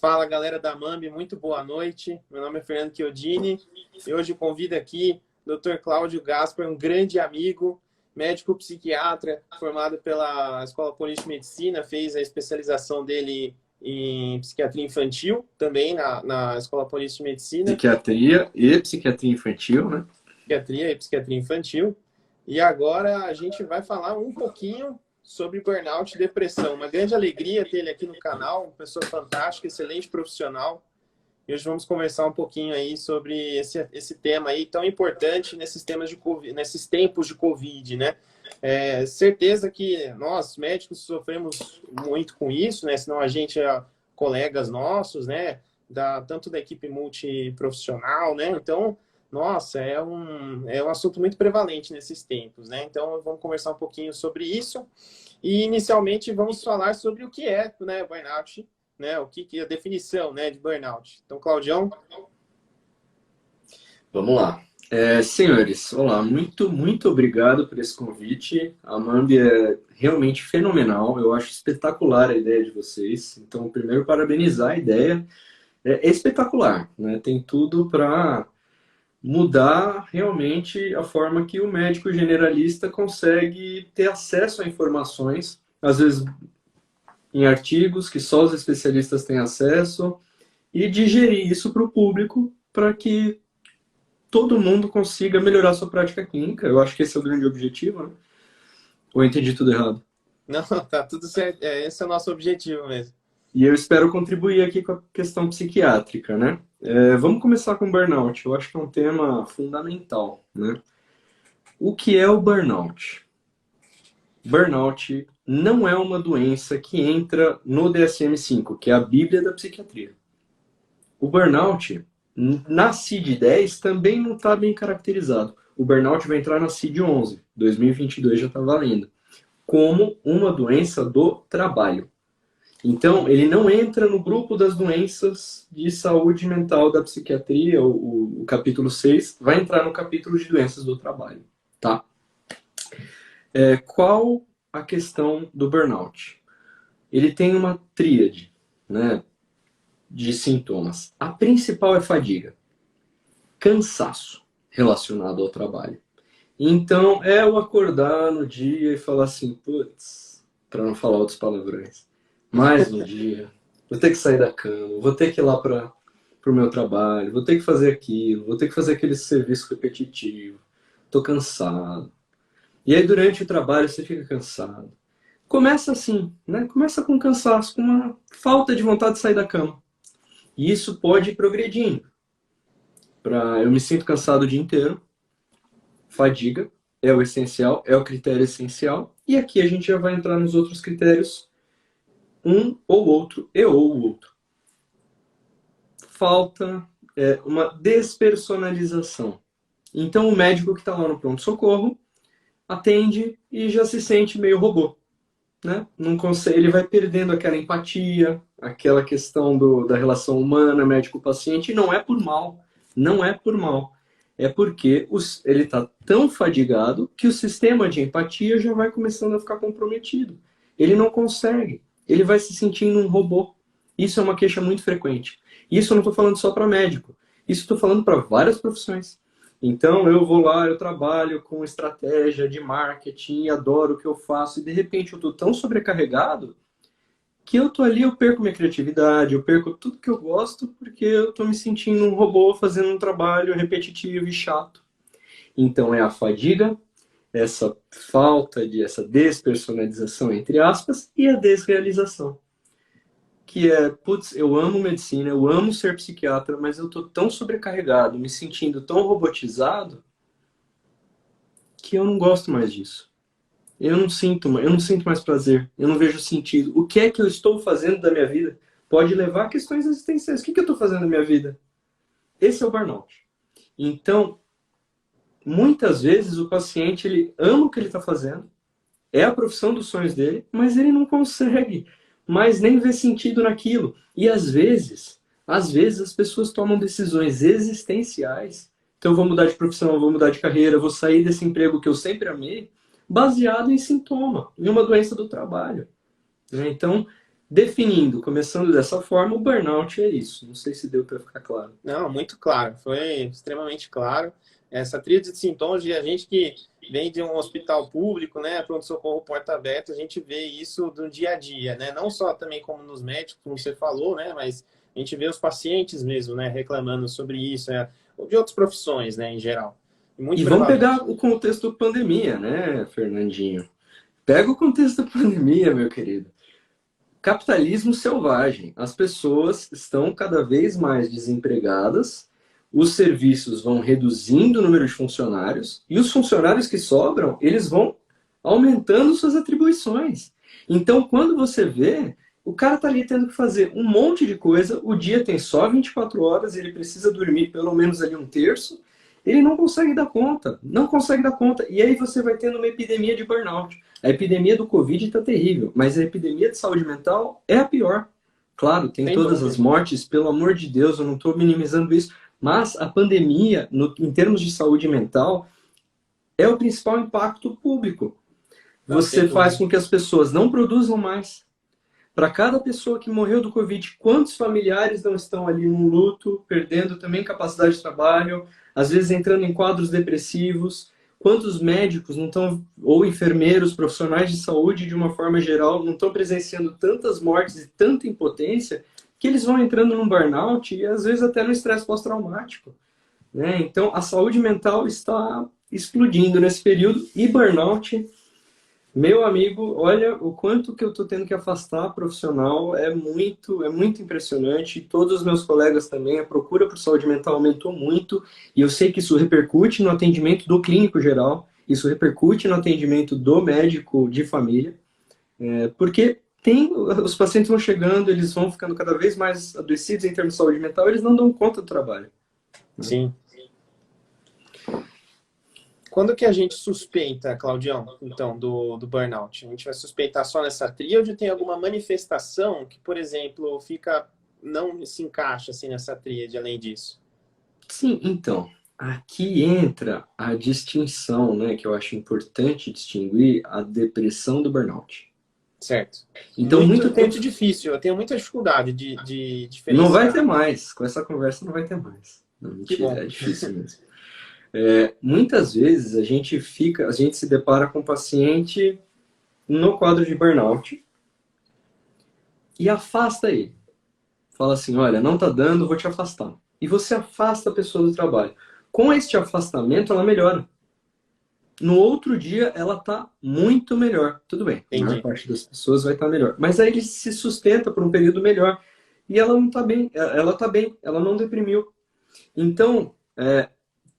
Fala, galera da MAMB, muito boa noite. Meu nome é Fernando Chiodini e hoje convido aqui o Dr. Cláudio Gaspar, um grande amigo, médico psiquiatra, formado pela Escola Paulista de Medicina, fez a especialização dele em psiquiatria infantil, também na Escola Paulista de Medicina. Psiquiatria e psiquiatria infantil, né? Psiquiatria e psiquiatria infantil. E agora a gente vai falar um pouquinho sobre burnout e depressão. Uma grande alegria ter ele aqui no canal, uma pessoa fantástica, excelente profissional. E hoje vamos conversar um pouquinho aí sobre esse tema aí tão importante nesses temas de COVID, nesses tempos de Covid, né? Certeza que nós, médicos, sofremos muito com isso, né? Senão a gente é colegas nossos, né? Tanto da equipe multiprofissional, né? Então, nossa, é um assunto muito prevalente nesses tempos, né? Então, vamos conversar um pouquinho sobre isso. E, inicialmente, vamos falar sobre o que é, né, burnout, né? O que é a definição, né, de burnout. Então, Claudião. Vamos lá. Senhores, olá, muito obrigado por esse convite. A MAMB é realmente fenomenal, eu acho espetacular a ideia de vocês. Então, primeiro, parabenizar a ideia. É espetacular, né? Tem tudo para mudar realmente a forma que o médico generalista consegue ter acesso a informações, às vezes em artigos que só os especialistas têm acesso, e digerir isso para o público para que todo mundo consiga melhorar sua prática clínica. Eu acho que esse é o grande objetivo, né? Ou eu entendi tudo errado? Não, tá tudo certo. Esse é o nosso objetivo mesmo. E eu espero contribuir aqui com a questão psiquiátrica, né? Vamos começar com burnout. Eu acho que é um tema fundamental, né? O que é o burnout? Burnout não é uma doença que entra no DSM-5, que é a Bíblia da psiquiatria. O burnout, na CID-10, também não está bem caracterizado. O burnout vai entrar na CID-11, 2022 já está valendo, como uma doença do trabalho. Então, ele não entra no grupo das doenças de saúde mental da psiquiatria, o capítulo 6, vai entrar no capítulo de doenças do trabalho, tá? Qual a questão do burnout? Ele tem uma tríade, né, de sintomas. A principal é fadiga, cansaço relacionado ao trabalho. Então, é o acordar no dia e falar assim, putz, para não falar outros palavrões, mais um dia, vou ter que sair da cama, vou ter que ir lá para o meu trabalho, vou ter que fazer aquilo, vou ter que fazer aquele serviço repetitivo, estou cansado. E aí, durante o trabalho, você fica cansado. Começa assim, né? Começa com cansaço, com uma falta de vontade de sair da cama. E isso pode ir progredindo. Eu me sinto cansado o dia inteiro. Fadiga é o essencial, é o critério essencial. E aqui a gente já vai entrar nos outros critérios. Um ou outro e ou outro. Falta uma despersonalização. Então o médico que está lá no pronto-socorro atende e já se sente meio robô. Né? Não consegue, ele vai perdendo aquela empatia, aquela questão da relação humana, médico-paciente. Não é por mal. Não é por mal. É porque ele está tão fadigado que o sistema de empatia já vai começando a ficar comprometido. Ele não consegue. Ele vai se sentindo um robô. Isso é uma queixa muito frequente. Isso eu não estou falando só para médico. Isso estou falando para várias profissões. Então eu vou lá, eu trabalho com estratégia de marketing, adoro o que eu faço, e de repente eu estou tão sobrecarregado que eu estou ali, eu perco minha criatividade, eu perco tudo que eu gosto porque eu estou me sentindo um robô fazendo um trabalho repetitivo e chato. Então é a fadiga, essa falta essa despersonalização, entre aspas, e a desrealização. Que putz, eu amo medicina, eu amo ser psiquiatra, mas eu tô tão sobrecarregado, me sentindo tão robotizado, que eu não gosto mais disso. Eu não sinto mais prazer, eu não vejo sentido. O que é que eu estou fazendo da minha vida? Pode levar a questões existenciais. O que eu estou fazendo da minha vida? Esse é o burnout. Então, muitas vezes o paciente, ele ama o que ele está fazendo, é a profissão dos sonhos dele, mas ele não consegue mais nem ver sentido naquilo. E às vezes as pessoas tomam decisões existenciais. Então eu vou mudar de profissão, eu vou mudar de carreira, eu vou sair desse emprego que eu sempre amei, baseado em sintoma, em uma doença do trabalho. Então, definindo, começando dessa forma, o burnout é isso. Não sei se deu para ficar claro. Não, muito claro, foi extremamente claro. Essa tríade de sintomas de a gente que vem de um hospital público, né, pronto-socorro porta aberta, a gente vê isso do dia a dia, né? Não só também como nos médicos, como você falou, né, mas a gente vê os pacientes mesmo, né, reclamando sobre isso, ou de outras profissões, né, em geral. E vamos pegar o contexto pandemia, né, Fernandinho? Pega o contexto da pandemia, meu querido. Capitalismo selvagem. As pessoas estão cada vez mais desempregadas, os serviços vão reduzindo o número de funcionários e os funcionários que sobram, eles vão aumentando suas atribuições. Então, quando você vê, o cara tá ali tendo que fazer um monte de coisa, o dia tem só 24 horas, ele precisa dormir pelo menos ali um terço, ele não consegue dar conta, não consegue dar conta. E aí você vai tendo uma epidemia de burnout. A epidemia do Covid está terrível, mas a epidemia de saúde mental é a pior. Claro, tem Sem todas dúvida. as mortes, pelo amor de Deus, eu não estou minimizando isso, mas a pandemia, em termos de saúde mental, é o principal impacto público. Não, sem Você faz dúvida. com que as pessoas não produzam mais. Para cada pessoa que morreu do Covid, quantos familiares não estão ali num luto, perdendo também capacidade de trabalho, às vezes entrando em quadros depressivos? Quantos médicos não estão, ou enfermeiros, profissionais de saúde de uma forma geral, não estão presenciando tantas mortes e tanta impotência que eles vão entrando num burnout e às vezes até no estresse pós-traumático, né? Então a saúde mental está explodindo nesse período e burnout, meu amigo, olha o quanto que eu estou tendo que afastar profissional, é muito impressionante. Todos os meus colegas também, a procura por saúde mental aumentou muito, e eu sei que isso repercute no atendimento do clínico geral, isso repercute no atendimento do médico de família, porque os pacientes vão chegando, eles vão ficando cada vez mais adoecidos em termos de saúde mental, eles não dão conta do trabalho. Sim. Quando que a gente suspeita, Claudião, então, do burnout? A gente vai suspeitar só nessa tríade ou tem alguma manifestação que, por exemplo, não se encaixa assim nessa tríade além disso? Sim, então, aqui entra a distinção, né, que eu acho importante distinguir a depressão do burnout. Certo. Então, Muito, muito tempo muito difícil. Eu tenho muita dificuldade de não vai ter diferenciar. mais, com essa conversa não vai ter mais. Não, Que mentira, bom. é difícil mesmo. Muitas vezes a gente se depara com um paciente no quadro de burnout e afasta ele. Fala assim, olha, não tá dando, vou te afastar. E você afasta a pessoa do trabalho. Com este afastamento, ela melhora. No outro dia, ela tá muito melhor. Tudo bem, a maior Entendi. parte das pessoas vai estar melhor. Mas aí ele se sustenta por um período melhor. E ela não tá bem, ela não deprimiu. Então,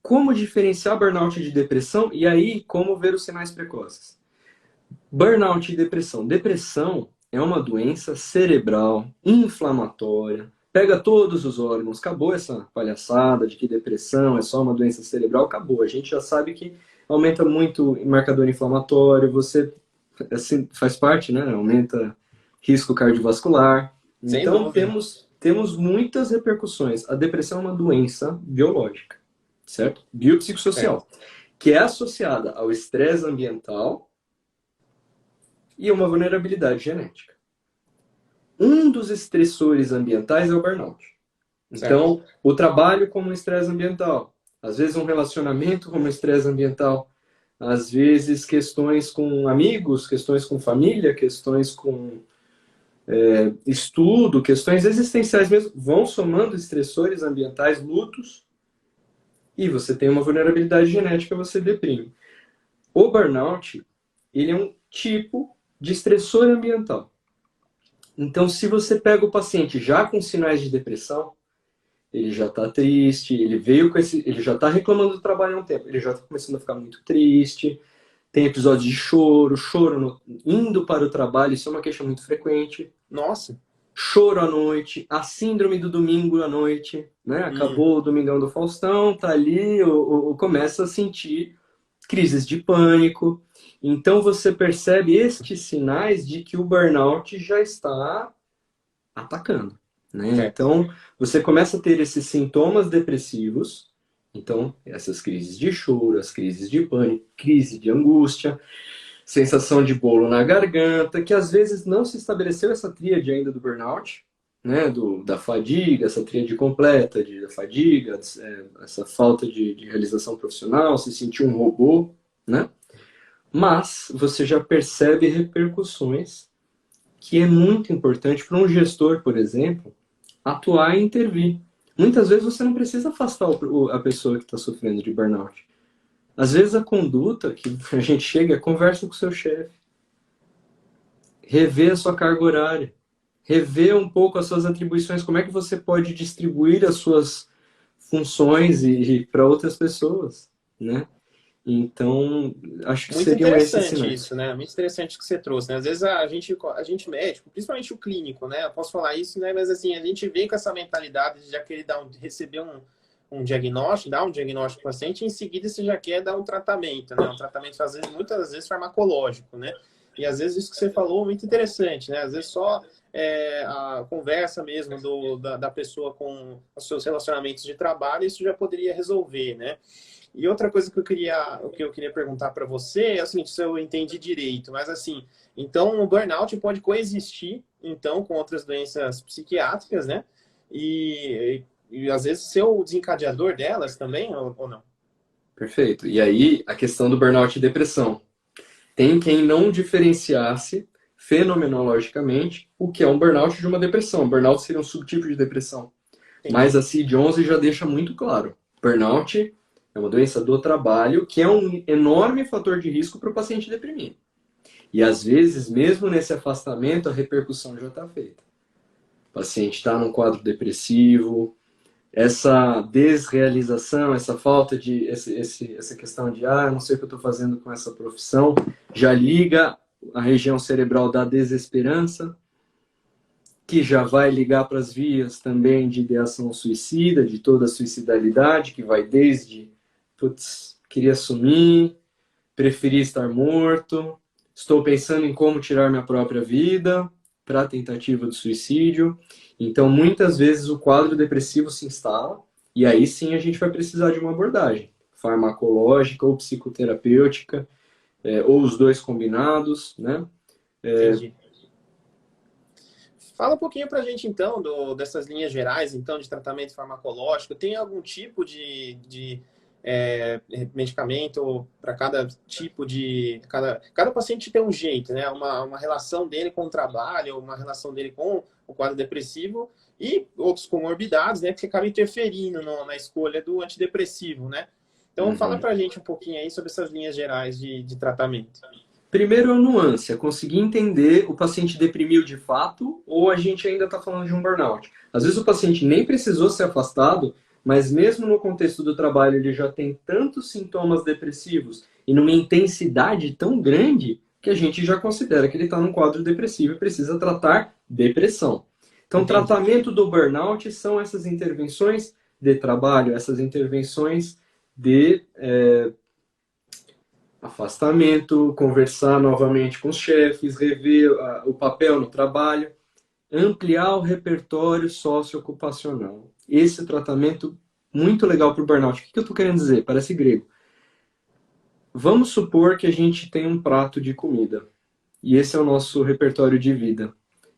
como diferenciar burnout de depressão? E aí, como ver os sinais precoces? Burnout e depressão. Depressão é uma doença cerebral, inflamatória, pega todos os órgãos. Acabou essa palhaçada de que depressão é só uma doença cerebral, acabou. A gente já sabe que aumenta muito o marcador inflamatório, você assim, faz parte, né? Aumenta risco cardiovascular. Sem Então dúvida. temos muitas repercussões. A depressão é uma doença biológica, certo? Biopsicossocial, Certo. que é associada ao estresse ambiental e uma vulnerabilidade genética. Um dos estressores ambientais é o burnout. Certo. Então, o trabalho como um estresse ambiental, às vezes um relacionamento como um estresse ambiental, às vezes questões com amigos, questões com família, questões com estudo, questões existenciais mesmo, vão somando estressores ambientais, lutos, e você tem uma vulnerabilidade genética, você deprime. O burnout, ele é um tipo de estressor ambiental. Então, se você pega o paciente já com sinais de depressão, ele já está triste, ele já está reclamando do trabalho há um tempo, ele já está começando a ficar muito triste, tem episódios de choro indo para o trabalho, isso é uma queixa muito frequente. Nossa. Choro à noite, a síndrome do domingo à noite, né? Acabou o Domingão do Faustão, tá ali, começa a sentir crises de pânico. Então você percebe estes sinais de que o burnout já está atacando, né? Certo. Então você começa a ter esses sintomas depressivos, então essas crises de choro, as crises de pânico, crise de angústia. sensação de bolo na garganta, que às vezes não se estabeleceu essa tríade ainda do burnout, né, da fadiga, essa tríade completa da fadiga, essa falta de realização profissional, se sentir um robô, né? Mas você já percebe repercussões que é muito importante para um gestor, por exemplo, atuar e intervir. Muitas vezes você não precisa afastar a pessoa que está sofrendo de burnout. Às vezes a conduta que a gente chega é conversa com o seu chefe, rever a sua carga horária, rever um pouco as suas atribuições, como é que você pode distribuir as suas funções e para outras pessoas, né? Então, acho que Muito seriam esses interessante sinais. isso, né? Muito interessante que você trouxe, né? Às vezes a gente médico, principalmente o clínico, né? Eu posso falar isso, né? Mas assim, a gente vem com essa mentalidade de já querer receber um diagnóstico, dar um diagnóstico para o paciente, e em seguida você já quer dar um tratamento, né? Um tratamento, às vezes, muitas vezes, farmacológico, né? E às vezes isso que você falou é muito interessante, né? Às vezes só a conversa mesmo da pessoa com os seus relacionamentos de trabalho, isso já poderia resolver, né? E outra coisa que eu queria perguntar para você é o seguinte, se eu entendi direito, mas assim, então o burnout pode coexistir, então, com outras doenças psiquiátricas, né? E às vezes ser o desencadeador delas também, ou não? Perfeito. E aí, a questão do burnout e depressão. Tem quem não diferenciasse fenomenologicamente o que é um burnout de uma depressão. Burnout seria um subtipo de depressão. Mas Entendi. a CID-11 já deixa muito claro. Burnout é uma doença do trabalho que é um enorme fator de risco para o paciente deprimido. E às vezes, mesmo nesse afastamento, a repercussão já está feita. O paciente está num quadro depressivo, essa desrealização, essa falta de essa questão de não sei o que eu estou fazendo com essa profissão, já liga a região cerebral da desesperança, que já vai ligar para as vias também de ideação suicida, de toda a suicidalidade, que vai desde putz, queria sumir, preferi estar morto, estou pensando em como tirar minha própria vida, para a tentativa de suicídio. Então, muitas vezes o quadro depressivo se instala e aí sim a gente vai precisar de uma abordagem farmacológica ou psicoterapêutica, ou os dois combinados, né? Entendi. Fala um pouquinho para a gente, então, dessas linhas gerais, então, de tratamento farmacológico. Tem algum tipo de medicamento para cada tipo de... Cada paciente tem um jeito, né? Uma relação dele com o trabalho, uma relação dele com o quadro depressivo e outros comorbidades, né? Que acabam interferindo na escolha do antidepressivo, né? Então, fala para a gente um pouquinho aí sobre essas linhas gerais de tratamento. Primeiro a nuance, é conseguir entender o paciente deprimiu de fato ou a gente ainda está falando de um burnout. Às vezes o paciente nem precisou ser afastado, mas mesmo no contexto do trabalho ele já tem tantos sintomas depressivos e numa intensidade tão grande que a gente já considera que ele está num quadro depressivo e precisa tratar depressão. Então, o tratamento do burnout são essas intervenções de trabalho, essas intervenções de afastamento, conversar novamente com os chefes, rever o papel no trabalho, ampliar o repertório socioocupacional. Esse é um tratamento muito legal para o burnout. O que eu estou querendo dizer? Parece grego. Vamos supor que a gente tem um prato de comida e esse é o nosso repertório de vida.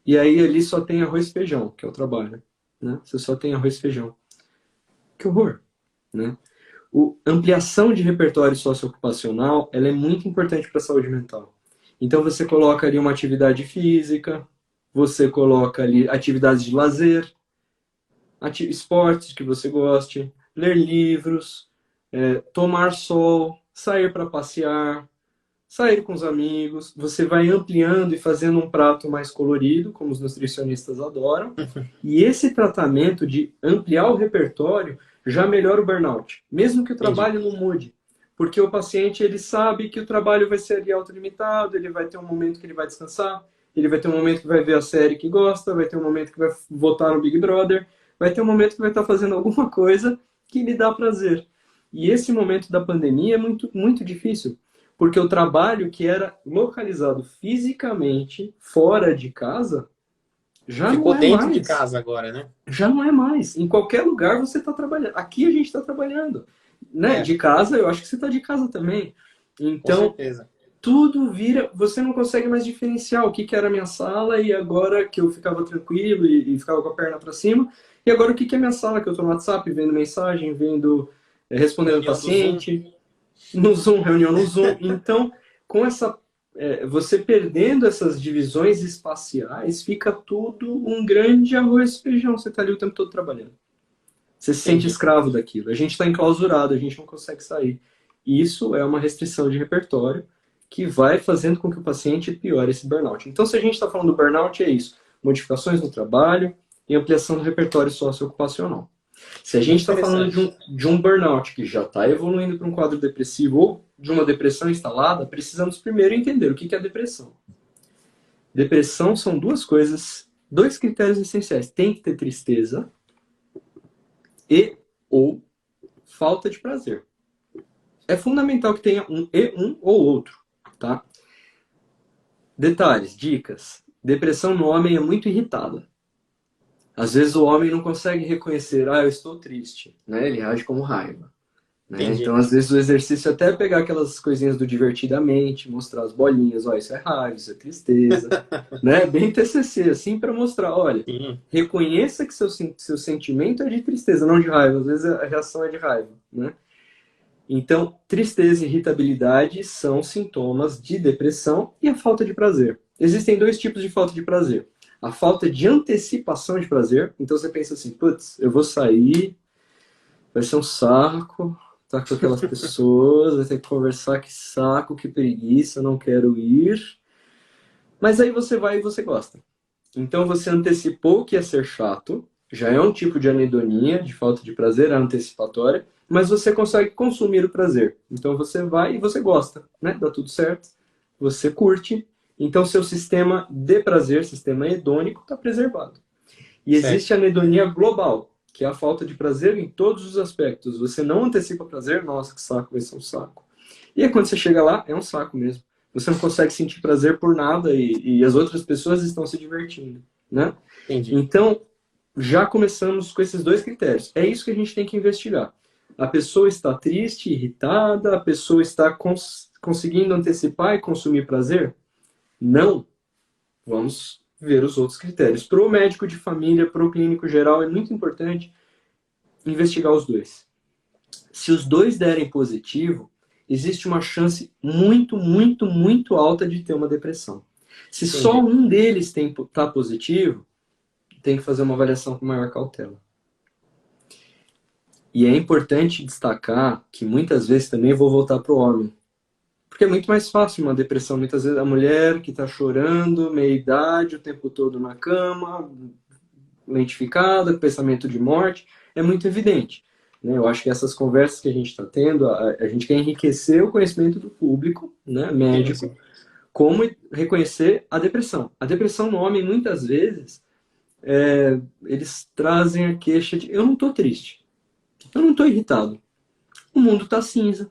E aí ali só tem arroz e feijão, que é o trabalho, né? Você só tem arroz e feijão. Que horror, né? Ampliação de repertório socioocupacional, ela é muito importante para a saúde mental. Então você coloca ali uma atividade física, você coloca ali atividades de lazer, esportes que você goste, ler livros, tomar sol, sair para passear, sair com os amigos. Você vai ampliando e fazendo um prato mais colorido, como os nutricionistas adoram. E esse tratamento de ampliar o repertório já melhora o burnout, mesmo que o trabalho não mude. Porque o paciente ele sabe que o trabalho vai ser ali autolimitado, ele vai ter um momento que ele vai descansar, ele vai ter um momento que vai ver a série que gosta, vai ter um momento que vai votar no Big Brother, vai ter um momento que vai estar fazendo alguma coisa que lhe dá prazer. E esse momento da pandemia é muito, muito difícil, porque o trabalho que era localizado fisicamente fora de casa já Ficou não é dentro mais. de casa agora, né? Já não é mais. Em qualquer lugar você está trabalhando. Aqui a gente está trabalhando. Né? De casa, eu acho que você está de casa também. Com Então, certeza. tudo vira... Você não consegue mais diferenciar o que que era a minha sala e agora que eu ficava tranquilo e ficava com a perna para cima, e agora o que que é minha sala, que eu tô no WhatsApp, vendo mensagem, respondendo Reunião do Zoom. paciente, no Zoom, reunião no Zoom. Então, com você perdendo essas divisões espaciais, fica tudo um grande arroz e feijão. Você está ali o tempo todo trabalhando. Você se sente escravo daquilo. A gente está enclausurado, a gente não consegue sair. E isso é uma restrição de repertório que vai fazendo com que o paciente piore esse burnout. Então, se a gente está falando do burnout, é isso. Modificações no trabalho e ampliação do repertório socioocupacional. Se a gente está falando de um burnout que já está evoluindo para um quadro depressivo ou de uma depressão instalada, precisamos primeiro entender o que é depressão. Depressão são duas coisas, dois critérios essenciais. Tem que ter tristeza e ou falta de prazer. É fundamental que tenha um ou outro, tá? Detalhes, dicas. Depressão no homem é muito irritada. Às vezes o homem não consegue reconhecer, eu estou triste, né? Ele age como raiva. Né? Então, às vezes, o exercício é até pegar aquelas coisinhas do divertidamente, mostrar as bolinhas, isso é raiva, isso é tristeza, né? Bem TCC, assim, para mostrar, olha, reconheça que seu sentimento é de tristeza, não de raiva, às vezes a reação é de raiva, né? Então, tristeza e irritabilidade são sintomas de depressão e a falta de prazer. Existem dois tipos de falta de prazer. A falta de antecipação de prazer, então você pensa assim, putz, eu vou sair, vai ser um saco, tá com aquelas pessoas, vai ter que conversar, que saco, que preguiça, não quero ir. Mas aí você vai e você gosta. Então você antecipou que ia ser chato, já é um tipo de anedonia, de falta de prazer, antecipatória, mas você consegue consumir o prazer. Então você vai e você gosta, né? Dá tudo certo, você curte. Então seu sistema de prazer, sistema hedônico, está preservado. E existe a anedonia global, que é a falta de prazer em todos os aspectos. Você não antecipa prazer, nossa, que saco, vai ser um saco. E aí quando você chega lá, é um saco mesmo. Você não consegue sentir prazer por nada e as outras pessoas estão se divertindo, né? Entendi. Então, já começamos com esses dois critérios. É isso que a gente tem que investigar. A pessoa está triste, irritada, a pessoa está conseguindo antecipar e consumir prazer? Não. Vamos ver os outros critérios. Para o médico de família, para o clínico geral, é muito importante investigar os dois. Se os dois derem positivo, existe uma chance muito, muito, muito alta de ter uma depressão. Se só um deles está positivo, tem que fazer uma avaliação com maior cautela. E é importante destacar que muitas vezes também vou voltar para o homem. Porque é muito mais fácil uma depressão. Muitas vezes a mulher que está chorando, meia-idade, o tempo todo na cama, lentificada, pensamento de morte, é muito evidente. Né? Eu acho que essas conversas que a gente está tendo, a gente quer enriquecer o conhecimento do público, né, médico, como reconhecer a depressão. A depressão no homem, muitas vezes, eles trazem a queixa de eu não estou triste, eu não estou irritado, o mundo está cinza.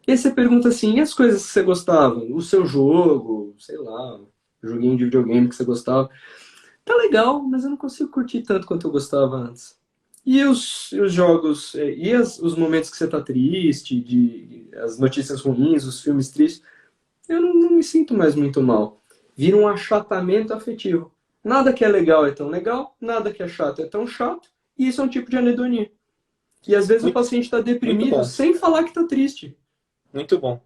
E aí você pergunta assim, e as coisas que você gostava? O seu jogo, sei lá, joguinho de videogame que você gostava. Tá legal, mas eu não consigo curtir tanto quanto eu gostava antes. E os jogos, os momentos que você tá triste, as notícias ruins, os filmes tristes, eu não me sinto mais muito mal. Vira um achatamento afetivo. Nada que é legal é tão legal, nada que é chato é tão chato, e isso é um tipo de anedonia. E às vezes o paciente está deprimido sem falar que está triste. Muito bom.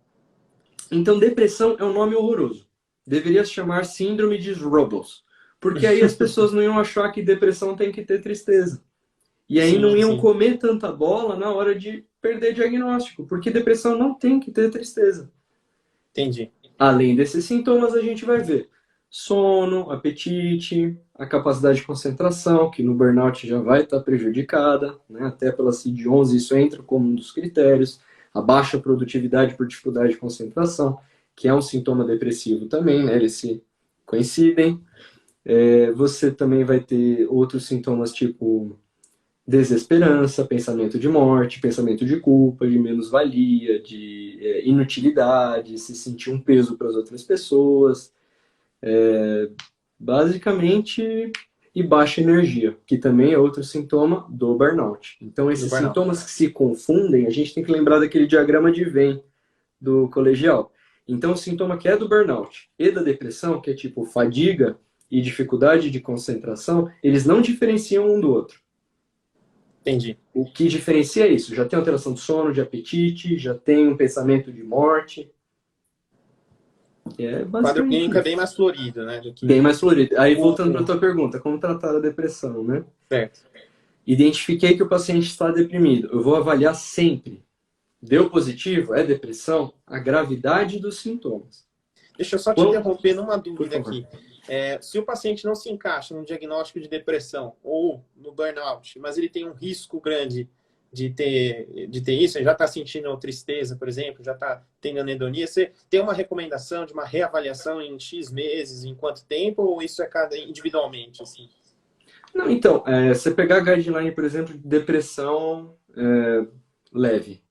Então, depressão é um nome horroroso. Deveria se chamar síndrome de Robles. Porque aí as pessoas não iam achar que depressão tem que ter tristeza. E aí não iam comer tanta bola na hora de perder diagnóstico. Porque depressão não tem que ter tristeza. Entendi. Além desses sintomas, a gente vai ver sono, apetite, a capacidade de concentração, que no burnout já vai estar prejudicada, né? Até pela CID-11 isso entra como um dos critérios. A baixa produtividade por dificuldade de concentração, que é um sintoma depressivo também, né? Eles se coincidem. Você também vai ter outros sintomas tipo desesperança, pensamento de morte, pensamento de culpa, de menos-valia, de inutilidade, se sentir um peso para as outras pessoas. Basicamente, e baixa energia, que também é outro sintoma do burnout. Então, esses sintomas que se confundem, a gente tem que lembrar daquele diagrama de Venn do colegial. Então, o sintoma que é do burnout e da depressão, que é tipo fadiga e dificuldade de concentração, eles não diferenciam um do outro. Entendi. O que diferencia é isso. Já tem alteração do sono, de apetite, já tem um pensamento de morte. É O quadro basicamente clínico é isso. bem mais florido, né? Do que... Bem mais florido. Aí, voltando para a o... tua pergunta, como tratar a depressão, né? Certo. Identifiquei que o paciente está deprimido. Eu vou avaliar sempre. Deu positivo? É depressão? A gravidade dos sintomas. Deixa eu só te Bom, interromper numa por dúvida favor. aqui. Se o paciente não se encaixa no diagnóstico de depressão ou no burnout, mas ele tem um risco grande de ter isso, ele já está sentindo tristeza, por exemplo, já está tendo anedonia, você tem uma recomendação de uma reavaliação em X meses, em quanto tempo, ou isso é cada individualmente? Assim? Não, então, você pegar a guideline, por exemplo, de depressão leve.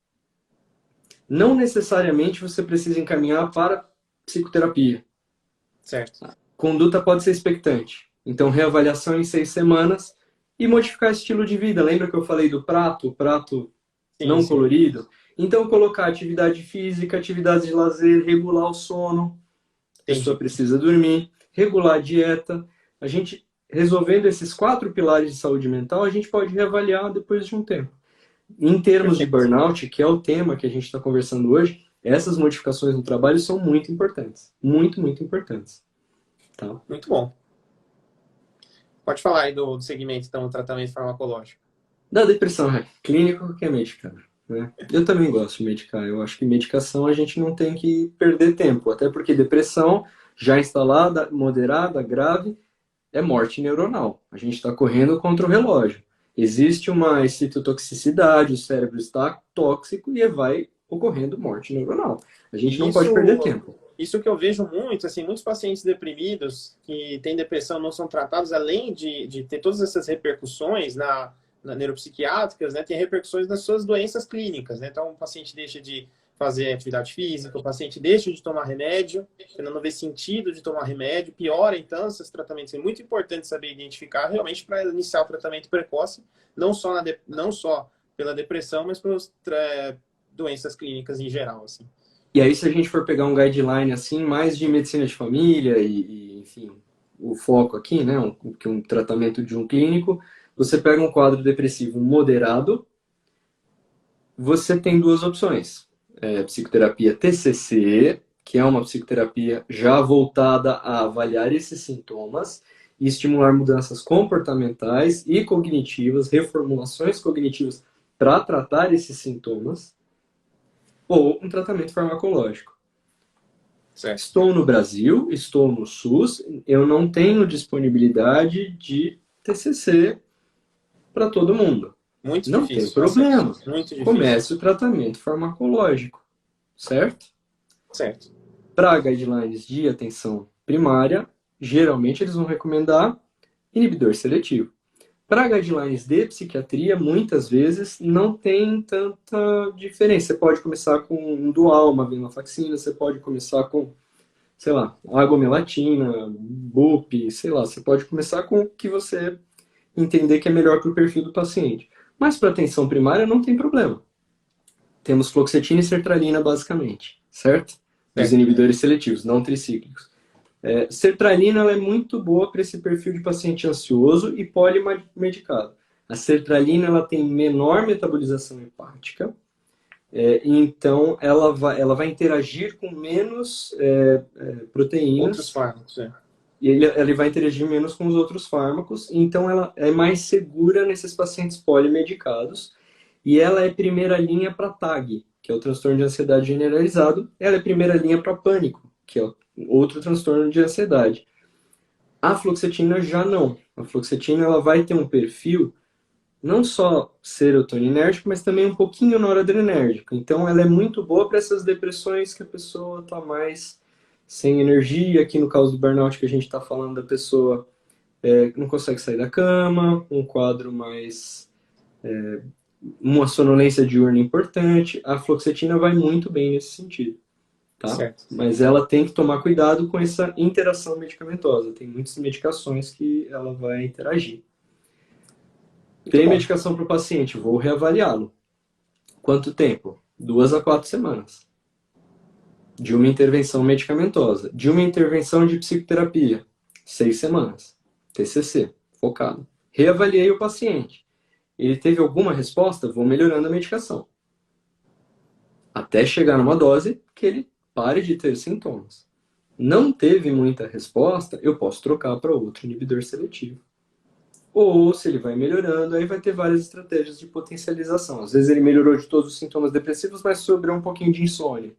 Não necessariamente você precisa encaminhar para psicoterapia. Certo. Conduta pode ser expectante. Então, reavaliação em 6 semanas e modificar estilo de vida. Lembra que eu falei do prato, o prato Sim, não sim. colorido? Então, colocar atividade física, atividades de lazer, regular o sono. A pessoa precisa dormir, regular a dieta. A gente, resolvendo esses 4 pilares de saúde mental, a gente pode reavaliar depois de um tempo. Em termos de Perfeito. burnout, que é o tema que a gente está conversando hoje, essas modificações no trabalho são muito importantes. Muito, muito importantes. Tá? Muito bom. Pode falar aí do segmento, então, do tratamento farmacológico. Da depressão, clínico que é medicado. Né? Eu também gosto de medicar. Eu acho que medicação a gente não tem que perder tempo. Até porque depressão, já instalada, moderada, grave, é morte neuronal. A gente está correndo contra o relógio. Existe uma excitotoxicidade, o cérebro está tóxico e vai ocorrendo morte neuronal. A gente não pode perder tempo. Isso que eu vejo muito, assim, muitos pacientes deprimidos que têm depressão não são tratados, além de ter todas essas repercussões na neuropsiquiátricas, né, tem repercussões nas suas doenças clínicas, né? Então, o paciente deixa de fazer atividade física, o paciente deixa de tomar remédio, não vê sentido de tomar remédio, piora, então, esses tratamentos. É muito importante saber identificar, realmente, para iniciar o tratamento precoce, não só pela depressão, mas pelas doenças clínicas em geral, assim. E aí, se a gente for pegar um guideline assim, mais de medicina de família enfim, o foco aqui, né, um tratamento de um clínico, você pega um quadro depressivo moderado, você tem 2 opções. Psicoterapia TCC, que é uma psicoterapia já voltada a avaliar esses sintomas e estimular mudanças comportamentais e cognitivas, reformulações cognitivas para tratar esses sintomas, ou um tratamento farmacológico. Certo. Estou no Brasil, estou no SUS, eu não tenho disponibilidade de TCC para todo mundo. Muito não difícil. tem problema. Muito difícil. Comece o tratamento farmacológico, certo? Certo. Para guidelines de atenção primária, geralmente eles vão recomendar inibidor seletivo. Para guidelines de psiquiatria, muitas vezes não tem tanta diferença. Você pode começar com um dual, uma venlafaxina, você pode começar com, sei lá, agomelatina, BUP, sei lá. Você pode começar com o que você entender que é melhor para o perfil do paciente. Mas para atenção primária não tem problema. Temos fluoxetina e sertralina basicamente, certo? Dos inibidores seletivos, não tricíclicos. Sertralina ela é muito boa para esse perfil de paciente ansioso e polimedicado. A sertralina ela tem menor metabolização hepática, então ela vai interagir com menos proteínas. Outros fármacos, E ele vai interagir menos com os outros fármacos, então ela é mais segura nesses pacientes polimedicados. E ela é primeira linha para TAG, que é o transtorno de ansiedade generalizado. Ela é primeira linha para pânico, que é outro transtorno de ansiedade. A fluoxetina já não. A fluoxetina ela vai ter um perfil não só serotoninérgico, mas também um pouquinho noradrenérgico. Então ela é muito boa para essas depressões que a pessoa está mais sem energia. Aqui no caso do burnout que a gente está falando, da pessoa não consegue sair da cama, um quadro mais... uma sonolência diurna importante. A fluoxetina vai muito bem nesse sentido. Tá? Certo. Mas ela tem que tomar cuidado com essa interação medicamentosa. Tem muitas medicações que ela vai interagir. Tem medicação para o paciente, vou reavaliá-lo. Quanto tempo? 2 a 4 semanas. de uma intervenção medicamentosa, de uma intervenção de psicoterapia, 6 semanas, TCC, focado. Reavaliei o paciente. Ele teve alguma resposta? Vou melhorando a medicação. Até chegar numa dose que ele pare de ter sintomas. Não teve muita resposta, eu posso trocar para outro inibidor seletivo. Ou, se ele vai melhorando, aí vai ter várias estratégias de potencialização. Às vezes ele melhorou de todos os sintomas depressivos, mas sobrou um pouquinho de insônia.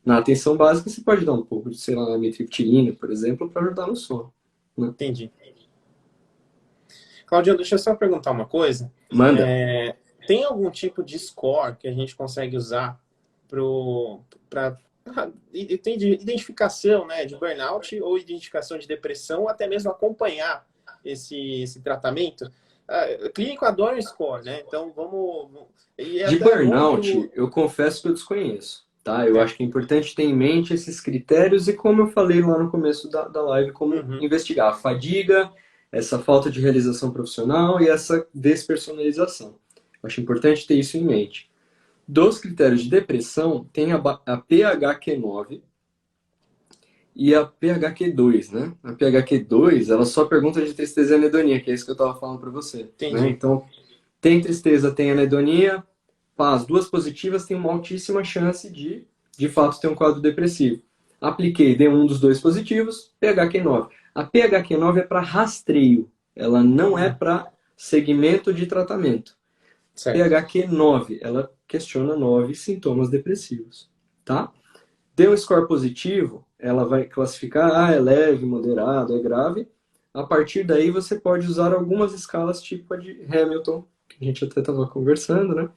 Na atenção básica, você pode dar um pouco de, sei lá, amitriptilina, por exemplo, para ajudar no sono. Né? Entendi. Claudio, deixa eu só perguntar uma coisa. Manda. Tem algum tipo de score que a gente consegue usar para identificação, né, de burnout ou identificação de depressão, ou até mesmo acompanhar esse tratamento? Clínico adora o score, né? Então vamos... De burnout, eu confesso que eu desconheço. Tá? Eu acho que é importante ter em mente esses critérios e, como eu falei lá no começo da live, como investigar a fadiga, essa falta de realização profissional e essa despersonalização. Eu acho importante ter isso em mente. Dos critérios de depressão, tem a PHQ-9 e a PHQ-2, né? A PHQ-2, ela só pergunta de tristeza e anedonia, que é isso que eu estava falando para você. Né? Então, tem tristeza, tem anedonia, as duas positivas têm uma altíssima chance de fato, ter um quadro depressivo. Apliquei, dei um dos dois positivos, PHQ-9. A PHQ-9 é para rastreio, ela não é para segmento de tratamento. Certo. PHQ-9, ela questiona 9 sintomas depressivos, tá? Deu um score positivo, ela vai classificar, é leve, moderado, é grave. A partir daí, você pode usar algumas escalas tipo a de Hamilton, que a gente até estava conversando, né?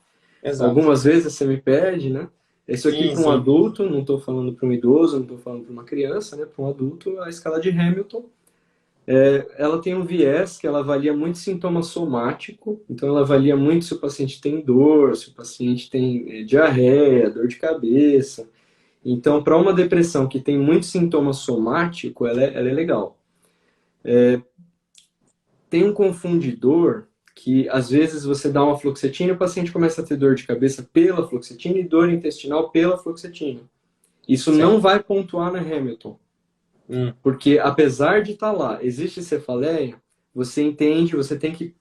Exato. Algumas vezes você me pede, né? Isso aqui para um adulto, não estou falando para um idoso, não estou falando para uma criança, né? Para um adulto, a escala de Hamilton, ela tem um viés que ela avalia muito sintoma somático, então ela avalia muito se o paciente tem dor, se o paciente tem diarreia, dor de cabeça. Então, para uma depressão que tem muito sintoma somático, ela é legal. Tem um confundidor que, às vezes, você dá uma fluoxetina e o paciente começa a ter dor de cabeça pela fluoxetina e dor intestinal pela fluoxetina. Isso não vai pontuar na Hamilton. Porque, apesar de estar lá, existe cefaleia, você entende, você tem que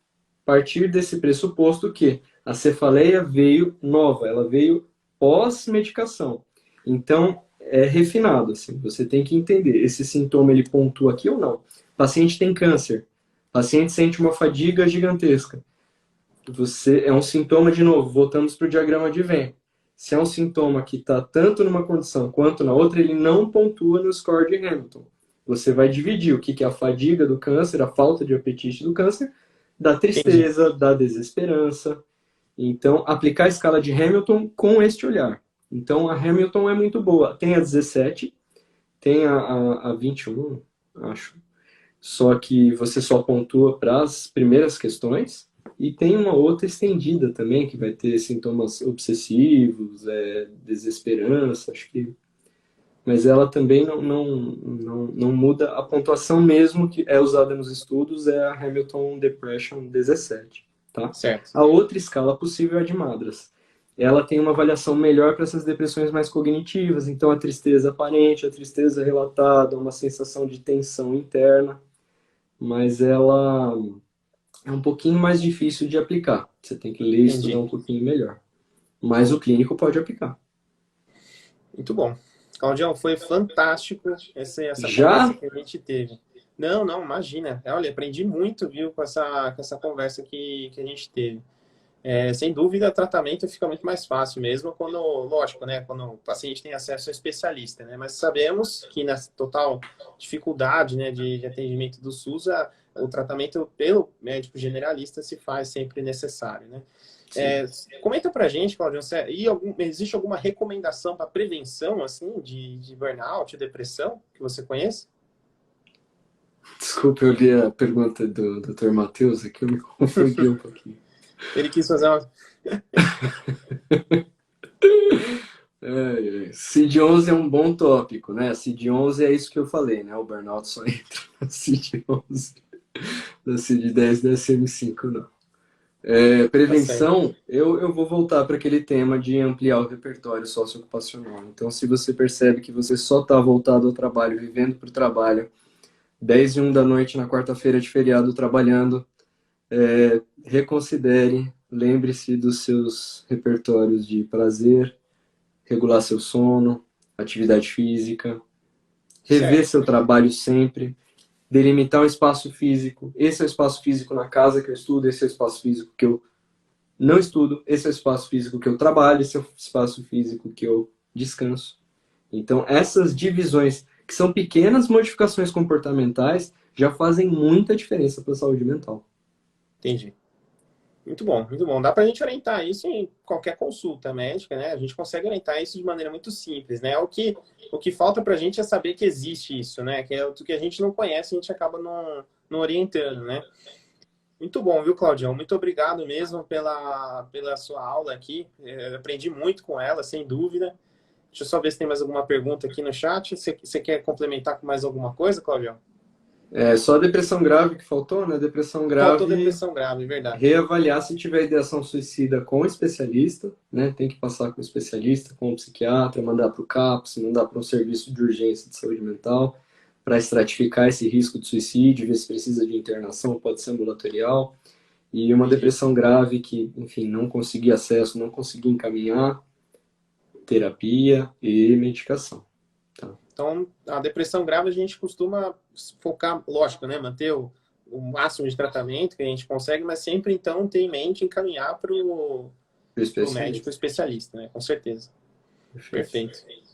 partir desse pressuposto que a cefaleia veio nova, ela veio pós-medicação. Então, é refinado, assim, você tem que entender, esse sintoma ele pontua aqui ou não. O paciente tem câncer, o paciente sente uma fadiga gigantesca. É um sintoma, de novo, voltamos para o diagrama de Venn. Se é um sintoma que está tanto numa condição quanto na outra, ele não pontua no score de Hamilton. Você vai dividir o que é a fadiga do câncer, a falta de apetite do câncer, da tristeza, da desesperança. Então, aplicar a escala de Hamilton com este olhar. Então, a Hamilton é muito boa. Tem a 17, tem a 21, acho. Só que você só pontua para as primeiras questões. E tem uma outra estendida também, que vai ter sintomas obsessivos, desesperança, acho que... Mas ela também não muda. A pontuação mesmo que é usada nos estudos é a Hamilton Depression 17. Tá? Certo. A outra escala possível é a de Madras. Ela tem uma avaliação melhor para essas depressões mais cognitivas. Então, a tristeza aparente, a tristeza relatada, uma sensação de tensão interna. Mas ela... é um pouquinho mais difícil de aplicar. Você tem que ler e estudar um pouquinho melhor. Mas o clínico pode aplicar. Muito bom. Claudião, foi fantástico essa Já? conversa que a gente teve. Não, imagina. Olha, aprendi muito, viu, com essa conversa que a gente teve. Sem dúvida, o tratamento fica muito mais fácil mesmo quando, lógico, né, quando o paciente tem acesso ao especialista, né? Mas sabemos que na total dificuldade, né, de atendimento do SUS, o tratamento pelo médico generalista se faz sempre necessário, né? Comenta pra gente, Claudio, existe alguma recomendação para prevenção, assim, de burnout, depressão, que você conhece? Desculpa, eu li a pergunta do Dr. Matheus aqui, eu me confundi um pouquinho. Ele quis fazer uma... CID-11 é um bom tópico, né? CID-11 é isso que eu falei, né? O burnout só entra na CID-11. Na CID-10 da SM5, não. Tá certo. Prevenção, eu vou voltar para aquele tema de ampliar o repertório socioocupacional. Então, se você percebe que você só está voltado ao trabalho, vivendo para o trabalho, 10 e 1 da noite na quarta-feira de feriado trabalhando, reconsidere, lembre-se dos seus repertórios de prazer, regular seu sono, atividade física, rever Certo. seu trabalho sempre, delimitar um espaço físico. Esse é o espaço físico na casa que eu estudo, esse é o espaço físico que eu não estudo, esse é o espaço físico que eu trabalho, esse é o espaço físico que eu descanso. Então, essas divisões, que são pequenas modificações comportamentais, já fazem muita diferença para a saúde mental. Entendi. Muito bom, muito bom. Dá para a gente orientar isso em qualquer consulta médica, né? A gente consegue orientar isso de maneira muito simples, né? O que falta para a gente é saber que existe isso, né? Que é o que a gente não conhece, a gente acaba não orientando, né? Muito bom, viu, Claudião? Muito obrigado mesmo pela sua aula aqui. Aprendi muito com ela, sem dúvida. Deixa eu só ver se tem mais alguma pergunta aqui no chat. Você quer complementar com mais alguma coisa, Claudião? Só a depressão grave que faltou, né? Depressão Faltou grave, depressão grave, verdade. reavaliar se tiver ideação suicida com o especialista, né? Tem que passar com o especialista, com o psiquiatra, mandar para o CAPS, mandar para um serviço de urgência de saúde mental, para estratificar esse risco de suicídio, ver se precisa de internação, pode ser ambulatorial. E uma Entendi. depressão grave que, enfim, não consegui acesso, não consegui encaminhar, terapia e medicação. Tá? Então, a depressão grave a gente costuma focar, lógico, né? Manter o máximo de tratamento que a gente consegue, mas sempre então ter em mente encaminhar para o médico Especialista. especialista, né? Com certeza. Perfeito. Perfeito.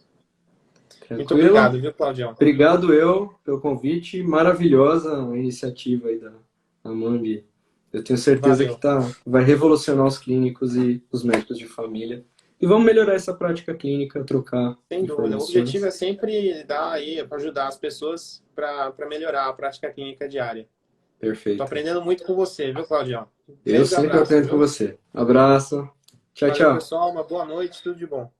Muito Tranquilo? obrigado, viu, Claudião? Obrigado eu pelo convite. Maravilhosa a iniciativa aí da Amambi. Eu tenho certeza que Valeu. vai revolucionar os clínicos e os médicos de família. E vamos melhorar essa prática clínica, trocar Sem dúvida. O objetivo informações. é sempre dar aí para ajudar as pessoas para melhorar a prática clínica diária. Estou Perfeito. aprendendo muito com você, viu, Claudião? Eu Grande sempre abraço, aprendo com viu? você. Abraço. Tchau, Valeu, tchau. pessoal. Uma boa noite. Tudo de bom.